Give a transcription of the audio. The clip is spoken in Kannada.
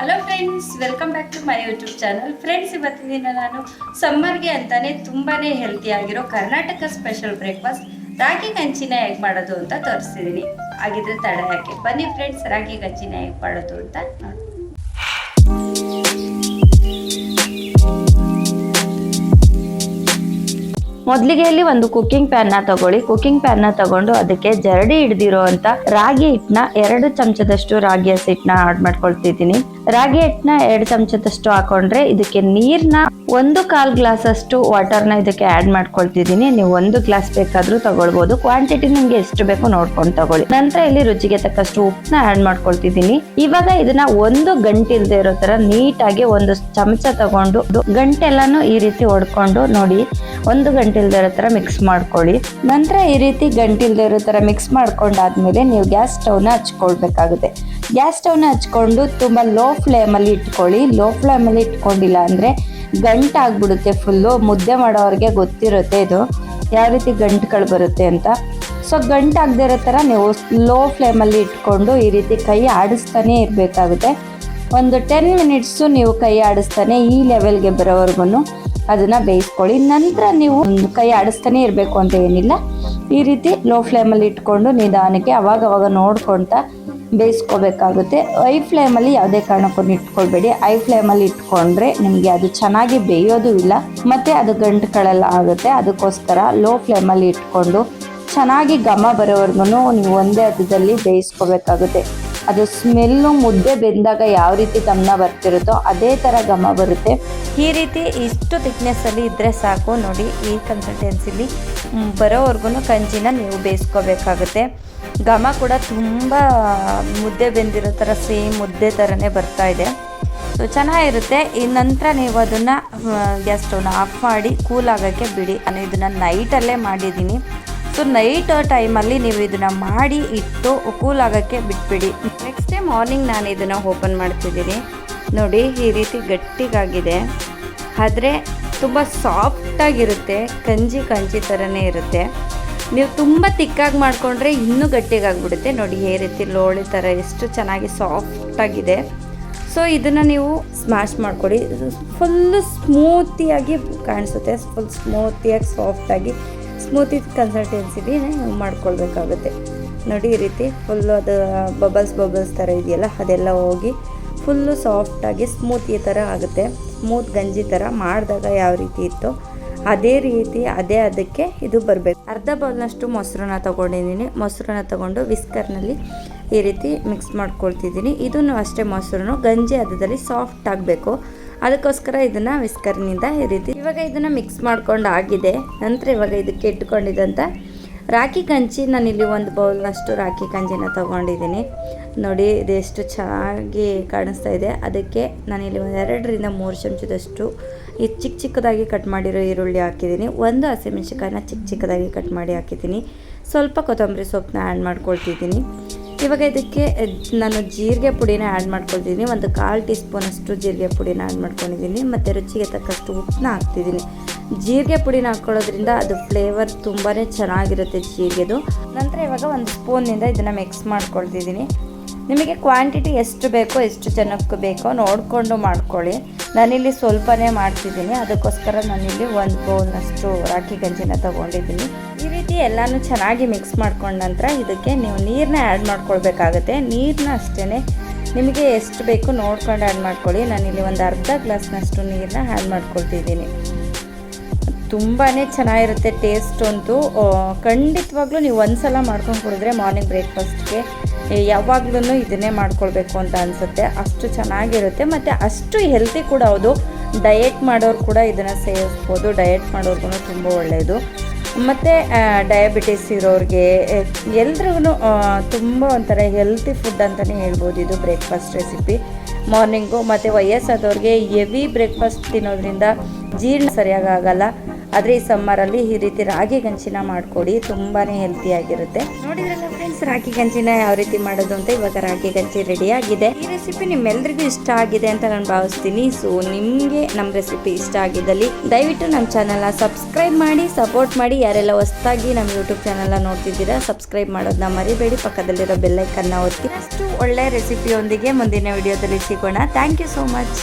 Hello friends, welcome back to my YouTube channel. Friends, ಇವತ್ತಿನ ದಿನ ನಾನು ಸಮ್ಮರ್ಗೆ ಅಂತಾನೆ ತುಂಬಾ ಹೆಲ್ತಿಯಾಗಿರೋ ಕರ್ನಾಟಕ ಸ್ಪೆಷಲ್ ಬ್ರೇಕ್ಫಾಸ್ಟ್ ರಾಗಿ ಗಂಜಿನ ಹೇಗೆ ಮಾಡೋದು ಅಂತ ತೋರಿಸ್ತಿದ್ದೀನಿ. ಹಾಗಿದ್ರೆ ತಡ ಯಾಕೆ, ಬನ್ನಿ ಫ್ರೆಂಡ್ಸ್, ರಾಗಿ ಗಂಜಿನ ಹೇಗೆ ಮಾಡೋದು ಅಂತ ನೋಡಿ. ಮೊದಲಿಗೆ ಇಲ್ಲಿ ಒಂದು ಕುಕ್ಕಿಂಗ್ ಪ್ಯಾನ್ ನ ತಗೊಳ್ಳಿ. ಕುಕ್ಕಿಂಗ್ ಪ್ಯಾನ್ ನ ತಗೊಂಡು ಅದಕ್ಕೆ ಜರಡಿ ಹಿಡ್ದಿರೋ ಅಂತ ರಾಗಿ ಹಿಟ್ಟನ್ನ 2 ಚಮಚದಷ್ಟು ರಾಗಿ ಹಸಿಟ್ಟನ್ನ ಆಡ್ ಮಾಡ್ಕೊಳ್ತಿದ್ದೀನಿ. ರಾಗಿ ಹಿಟ್ಟನ್ನ 2 ಚಮಚದಷ್ಟು ಹಾಕೊಂಡ್ರೆ ಇದಕ್ಕೆ ನೀರ್ನ 1/4 ಗ್ಲಾಸ್ ಅಷ್ಟು ವಾಟರ್ನ ಇದಕ್ಕೆ ಆಡ್ ಮಾಡ್ಕೊಳ್ತಿದ್ದೀನಿ. ನೀವು 1 ಗ್ಲಾಸ್ ಬೇಕಾದ್ರೂ ತಗೊಳ್ಬಹುದು. ಕ್ವಾಂಟಿಟಿ ನಿಮ್ಗೆ ಎಷ್ಟು ಬೇಕೋ ನೋಡ್ಕೊಂಡು ತಗೊಳ್ಳಿ. ನಂತರ ಇಲ್ಲಿ ರುಚಿಗೆ ತಕ್ಕಷ್ಟು ಉಪ್ಪನ್ನ ಆಡ್ ಮಾಡ್ಕೊಳ್ತಿದ್ದೀನಿ. ಇವಾಗ ಇದನ್ನ 1 ಗಂಟೆ ಇಲ್ದೇ ಇರೋ ತರ ನೀಟಾಗಿ 1 ಚಮಚ ತಗೊಂಡು ಗಂಟೆಲ್ಲಾನು ಈ ರೀತಿ ಹೊಡ್ಕೊಂಡು ನೋಡಿ 1 ಗಂಟೆ ಇಲ್ದೇ ಇರೋ ತರ ಮಿಕ್ಸ್ ಮಾಡ್ಕೊಳ್ಳಿ. ನಂತರ ಈ ರೀತಿ ಗಂಟೆ ಇಲ್ದೇ ಇರೋ ತರ ಮಿಕ್ಸ್ ಮಾಡ್ಕೊಂಡಾದ್ಮೇಲೆ ನೀವು ಗ್ಯಾಸ್ ಸ್ಟವ್ ನ ಹಚ್ಕೊಳ್ಬೇಕಾಗುತ್ತೆ. ಗ್ಯಾಸ್ ಸ್ಟವ್ ನ ಹಚ್ಕೊಂಡು ತುಂಬಾ ಲೋ ಫ್ಲೇಮ್ ಅಲ್ಲಿ ಇಟ್ಕೊಳ್ಳಿ. ಲೋ ಫ್ಲೇಮ್ ಅಲ್ಲಿ ಇಟ್ಕೊಂಡಿಲ್ಲ ಅಂದ್ರೆ ಗಂಟು ಆಗ್ಬಿಡುತ್ತೆ. ಫುಲ್ಲು ಮುದ್ದೆ ಮಾಡೋರಿಗೆ ಗೊತ್ತಿರುತ್ತೆ ಇದು ಯಾವ ರೀತಿ ಗಂಟುಗಳು ಬರುತ್ತೆ ಅಂತ. ಸೊ ಗಂಟು ಆಗದೆ ಇರೋ ಥರ ನೀವು ಲೋ ಫ್ಲೇಮಲ್ಲಿ ಇಟ್ಕೊಂಡು ಈ ರೀತಿ ಕೈ ಆಡಿಸ್ತಾನೆ ಇರಬೇಕಾಗುತ್ತೆ. ಒಂದು 10 ಮಿನಿಟ್ಸು ನೀವು ಕೈ ಆಡಿಸ್ತಾನೆ ಈ ಲೆವೆಲ್ಗೆ ಬರೋವರೆಗೂ ಅದನ್ನು ಬೇಯಿಸ್ಕೊಳ್ಳಿ. ನಂತರ ನೀವು ಕೈ ಆಡಿಸ್ತಾನೆ ಇರಬೇಕು ಅಂತ ಏನಿಲ್ಲ, ಈ ರೀತಿ ಲೋ ಫ್ಲೇಮಲ್ಲಿ ಇಟ್ಕೊಂಡು ನಿಧಾನಕ್ಕೆ ಅವಾಗವಾಗ ನೋಡ್ಕೊಳ್ತಾ ಬೇಯಿಸ್ಕೋಬೇಕಾಗುತ್ತೆ. ಐ ಫ್ಲೇಮಲ್ಲಿ ಯಾವುದೇ ಕಾರಣಕ್ಕೂ ಇಟ್ಕೊಳ್ಬೇಡಿ. ಐ ಫ್ಲೇಮಲ್ಲಿ ಇಟ್ಕೊಂಡ್ರೆ ನಿಮಗೆ ಅದು ಚೆನ್ನಾಗಿ ಬೇಯೋದು ಇಲ್ಲ, ಮತ್ತು ಅದು ಗಂಟುಗಳೆಲ್ಲ ಆಗುತ್ತೆ. ಅದಕ್ಕೋಸ್ಕರ ಲೋ ಫ್ಲೇಮಲ್ಲಿ ಇಟ್ಕೊಂಡು ಚೆನ್ನಾಗಿ ಘಮ ಬರೋವರೆಗೂ ನೀವು ಒಂದೇ ಹದದಲ್ಲಿ ಬೇಯಿಸ್ಕೋಬೇಕಾಗುತ್ತೆ. ಅದು ಸ್ಮೆಲ್ಲು ಮುದ್ದೆ ಬೆಂದಾಗ ಯಾವ ರೀತಿ ಗಮನ ಬರ್ತಿರುತ್ತೋ ಅದೇ ಥರ ಘಮ ಬರುತ್ತೆ. ಈ ರೀತಿ ಇಷ್ಟು ಥಿಕ್ನೆಸ್ಸಲ್ಲಿ ಇದ್ದರೆ ಸಾಕು. ನೋಡಿ, ಈ ಕನ್ಸಿಸ್ಟೆನ್ಸಿಲಿ ಬರೋವರೆಗೂ ಕಂಜಿನ ನೀವು ಬೇಯಿಸ್ಕೋಬೇಕಾಗುತ್ತೆ. ಘಮ ಕೂಡ ತುಂಬ ಮುದ್ದೆ ಬೆಂದಿರೋ ಥರ ಸೇಮ್ ಮುದ್ದೆ ಥರನೇ ಬರ್ತಾ ಇದೆ. ಸೊ ಚೆನ್ನಾಗಿರುತ್ತೆ. ಈ ನಂತರ ನೀವು ಅದನ್ನು ಗ್ಯಾಸ್ ಸ್ಟವ್ನ ಆಫ್ ಮಾಡಿ ಕೂಲ್ ಆಗೋಕ್ಕೆ ಬಿಡಿ. ನಾನು ಇದನ್ನು ನೈಟಲ್ಲೇ ಮಾಡಿದ್ದೀನಿ. ಸೊ ನೈಟ್ ಟೈಮಲ್ಲಿ ನೀವು ಇದನ್ನು ಮಾಡಿ ಇಟ್ಟು ಕೂಲ್ ಆಗೋಕ್ಕೆ ಬಿಟ್ಬಿಡಿ. ನೆಕ್ಸ್ಟ್ ಡೇ ಮಾರ್ನಿಂಗ್ ನಾನು ಇದನ್ನು ಓಪನ್ ಮಾಡ್ತಿದ್ದೀನಿ. ನೋಡಿ, ಈ ರೀತಿ ಗಟ್ಟಿಗಾಗಿದೆ, ಆದರೆ ತುಂಬ ಸಾಫ್ಟಾಗಿರುತ್ತೆ. ಕಂಜಿ ಥರನೇ ಇರುತ್ತೆ. ನೀವು ತುಂಬ ತಿಕ್ಕಾಗಿ ಮಾಡಿಕೊಂಡ್ರೆ ಇನ್ನೂ ಗಟ್ಟಿಗಾಗ್ಬಿಡುತ್ತೆ. ನೋಡಿ, ಈ ರೀತಿ ಲೋಳೆ ಥರ ಎಷ್ಟು ಚೆನ್ನಾಗಿ ಸಾಫ್ಟಾಗಿದೆ. ಸೊ ಇದನ್ನು ನೀವು ಸ್ಮ್ಯಾಶ್ ಮಾಡ್ಕೊಳ್ಳಿ. ಫುಲ್ಲು ಸ್ಮೂತಿಯಾಗಿ ಕಾಣಿಸುತ್ತೆ. ಫುಲ್ ಸ್ಮೂತಿಯಾಗಿ ಸಾಫ್ಟಾಗಿ ಸ್ಮೂತಿ ಕನ್ಸಿಸ್ಟೆನ್ಸಿಲಿ ನೀವು ಮಾಡ್ಕೊಳ್ಬೇಕಾಗುತ್ತೆ. ನೋಡಿ, ಈ ರೀತಿ ಫುಲ್ಲು ಅದು ಬಬಲ್ಸ್ ಥರ ಇದೆಯಲ್ಲ, ಅದೆಲ್ಲ ಹೋಗಿ ಫುಲ್ಲು ಸಾಫ್ಟಾಗಿ ಸ್ಮೂತಿ ಥರ ಆಗುತ್ತೆ. ಸ್ಮೂತ್ ಗಂಜಿ ಥರ ಮಾಡಿದಾಗ ಯಾವ ರೀತಿ ಇತ್ತು ಅದೇ ರೀತಿ ಅದಕ್ಕೆ ಇದು ಬರಬೇಕು. ಅರ್ಧ ಬೌಲ್ನಷ್ಟು ಮೊಸರನ್ನ ತೊಗೊಂಡಿದ್ದೀನಿ. ಮೊಸರನ್ನ ತೊಗೊಂಡು ವಿಸ್ಕರ್ನಲ್ಲಿ ಈ ರೀತಿ ಮಿಕ್ಸ್ ಮಾಡ್ಕೊಳ್ತಿದ್ದೀನಿ. ಇದನ್ನು ಅಷ್ಟೇ, ಮೊಸರನ್ನು ಗಂಜಿ ಹದದಲ್ಲಿ ಸಾಫ್ಟ್ ಆಗಬೇಕು. ಅದಕ್ಕೋಸ್ಕರ ಇದನ್ನು ವಿಸ್ಕರ್ನಿಂದ ಈ ರೀತಿ ಇವಾಗ ಇದನ್ನು ಮಿಕ್ಸ್ ಮಾಡ್ಕೊಂಡು ಆಗಿದೆ. ನಂತರ ಇವಾಗ ಇದಕ್ಕೆ ಇಟ್ಕೊಂಡಿದ್ದಂಥ ರಾಗಿ ಗಂಜಿ, ನಾನಿಲ್ಲಿ 1 ಬೌಲ್ನಷ್ಟು ರಾಗಿ ಗಂಜಿನ ತೊಗೊಂಡಿದ್ದೀನಿ. ನೋಡಿ, ಇದು ಎಷ್ಟು ಚೆನ್ನಾಗಿ ಕಾಣಿಸ್ತಾ ಇದೆ. ಅದಕ್ಕೆ ನಾನಿಲ್ಲಿ 2ರಿಂದ 3 ಚಮಚದಷ್ಟು ಈ ಚಿಕ್ಕದಾಗಿ ಕಟ್ ಮಾಡಿರೋ ಈರುಳ್ಳಿ ಹಾಕಿದ್ದೀನಿ. 1 ಹಸಿಮೆಣಸಿಕಾಯಿನ ಚಿಕ್ಕದಾಗಿ ಕಟ್ ಮಾಡಿ ಹಾಕಿದ್ದೀನಿ. ಸ್ವಲ್ಪ ಕೊತ್ತಂಬರಿ ಸೊಪ್ಪನ್ನ ಆ್ಯಡ್ ಮಾಡ್ಕೊಳ್ತಿದ್ದೀನಿ. ಇವಾಗ ಇದಕ್ಕೆ ನಾನು ಜೀರಿಗೆ ಪುಡಿನ ಆ್ಯಡ್ ಮಾಡ್ಕೊಳ್ತಿದ್ದೀನಿ. 1/4 ಟೀ ಸ್ಪೂನಷ್ಟು ಜೀರಿಗೆ ಪುಡಿನ ಆ್ಯಡ್ ಮಾಡ್ಕೊಂಡಿದ್ದೀನಿ. ಮತ್ತು ರುಚಿಗೆ ತಕ್ಕಷ್ಟು ಉಪ್ಪನ್ನ ಹಾಕ್ತಿದ್ದೀನಿ. ಜೀರಿಗೆ ಪುಡಿನ ಹಾಕ್ಕೊಳ್ಳೋದ್ರಿಂದ ಅದು ಫ್ಲೇವರ್ ತುಂಬಾ ಚೆನ್ನಾಗಿರುತ್ತೆ ಜೀರಿಗೆದು. ನಂತರ ಇವಾಗ 1 ಸ್ಪೂನಿಂದ ಇದನ್ನು ಮಿಕ್ಸ್ ಮಾಡ್ಕೊಳ್ತಿದ್ದೀನಿ. ನಿಮಗೆ ಕ್ವಾಂಟಿಟಿ ಎಷ್ಟು ಬೇಕೋ, ಎಷ್ಟು ಜನಕ್ಕೆ ಬೇಕೋ ನೋಡಿಕೊಂಡು ಮಾಡ್ಕೊಳ್ಳಿ. ನಾನಿಲ್ಲಿ ಸ್ವಲ್ಪನೇ ಮಾಡ್ತಿದ್ದೀನಿ. ಅದಕ್ಕೋಸ್ಕರ ನಾನಿಲ್ಲಿ 1 ಬೌಲ್ನಷ್ಟು ರಾಗಿ ಗಂಜಿನ ತೊಗೊಂಡಿದ್ದೀನಿ. ಈ ರೀತಿ ಎಲ್ಲನೂ ಚೆನ್ನಾಗಿ ಮಿಕ್ಸ್ ಮಾಡ್ಕೊಂಡ ನಂತರ ಇದಕ್ಕೆ ನೀವು ನೀರನ್ನ ಆ್ಯಡ್ ಮಾಡ್ಕೊಳ್ಬೇಕಾಗತ್ತೆ. ನೀರನ್ನ ಅಷ್ಟೇ ನಿಮಗೆ ಎಷ್ಟು ಬೇಕು ನೋಡ್ಕೊಂಡು ಆ್ಯಡ್ ಮಾಡ್ಕೊಳ್ಳಿ. ನಾನಿಲ್ಲಿ 1 ಅರ್ಧ ಗ್ಲಾಸ್ನಷ್ಟು ನೀರನ್ನ ಆ್ಯಡ್ ಮಾಡ್ಕೊಳ್ತಿದ್ದೀನಿ. ತುಂಬಾ ಚೆನ್ನಾಗಿರುತ್ತೆ ಟೇಸ್ಟ್ ಅಂತೂ. ಖಂಡಿತವಾಗ್ಲೂ ನೀವು ಒಂದ್ಸಲ ಮಾಡ್ಕೊಂಡು ಕುಡಿದ್ರೆ ಮಾರ್ನಿಂಗ್ ಬ್ರೇಕ್ಫಾಸ್ಟ್ಗೆ ಯಾವಾಗ್ಲೂ ಇದನ್ನೇ ಮಾಡ್ಕೊಳ್ಬೇಕು ಅಂತ ಅನಿಸುತ್ತೆ. ಅಷ್ಟು ಚೆನ್ನಾಗಿರುತ್ತೆ ಮತ್ತು ಅಷ್ಟು ಹೆಲ್ತಿ ಕೂಡ ಹೌದು. ಡಯೆಟ್ ಮಾಡೋರು ಕೂಡ ಇದನ್ನು ಸೇವಿಸ್ಬೋದು. ಡಯೆಟ್ ಮಾಡೋರ್ಗು ತುಂಬ ಒಳ್ಳೆಯದು. ಮತ್ತು ಡಯಾಬಿಟಿಸ್ ಇರೋರಿಗೆ ಎಲ್ರಿಗೂ ತುಂಬ ಒಂಥರ ಹೆಲ್ತಿ ಫುಡ್ ಅಂತಲೇ ಹೇಳ್ಬೋದು ಇದು ಬ್ರೇಕ್ಫಾಸ್ಟ್ ರೆಸಿಪಿ ಮಾರ್ನಿಂಗು. ಮತ್ತು ವಯಸ್ಸಾದವ್ರಿಗೆ ಹೆವಿ ಬ್ರೇಕ್ಫಾಸ್ಟ್ ತಿನ್ನೋದ್ರಿಂದ ಜೀರ್ಣ ಸರಿಯಾಗಿ ಆಗಲ್ಲ. ಆದರೆ ಈ ಸಮ್ಮರಲ್ಲಿ ಈ ರೀತಿ ರಾಗಿ ಗಂಜಿನ ಮಾಡ್ಕೊಡಿ, ತುಂಬಾನೇ ಹೆಲ್ತಿಯಾಗಿರುತ್ತೆ. ನೋಡಿದ್ರಲ್ಲ ಫ್ರೆಂಡ್ಸ್, ರಾಗಿ ಗಂಜಿನ ಯಾವ ರೀತಿ ಮಾಡೋದು ಅಂತ. ಇವಾಗ ರಾಗಿ ಗಂಜಿ ರೆಡಿ ಆಗಿದೆ. ಈ ರೆಸಿಪಿ ನಿಮ್ಮೆಲ್ಲರಿಗೂ ಇಷ್ಟ ಆಗಿದೆ ಅಂತ ನಾನು ಭಾವಿಸ್ತೀನಿ. ಸೊ ನಿಮಗೆ ನಮ್ಮ ರೆಸಿಪಿ ಇಷ್ಟ ಆಗಿದ್ದಲ್ಲಿ ದಯವಿಟ್ಟು ನಮ್ಮ ಚಾನಲ್ನ ಸಬ್ಸ್ಕ್ರೈಬ್ ಮಾಡಿ, ಸಪೋರ್ಟ್ ಮಾಡಿ. ಯಾರೆಲ್ಲ ಹೊಸದಾಗಿ ನಮ್ಮ ಯೂಟ್ಯೂಬ್ ಚಾನಲ್ನ ನೋಡ್ತಿದ್ದೀರಾ, ಸಬ್ಸ್ಕ್ರೈಬ್ ಮಾಡೋದನ್ನ ಮರಿಬೇಡಿ. ಪಕ್ಕದಲ್ಲಿರೋ ಬೆಲ್ಲೈಕನ್ನ ಒತ್ತಿ. ಅಷ್ಟು ಒಳ್ಳೆ ರೆಸಿಪಿಯೊಂದಿಗೆ ಮುಂದಿನ ವಿಡಿಯೋದಲ್ಲಿ ಸಿಗೋಣ. Thank you so much.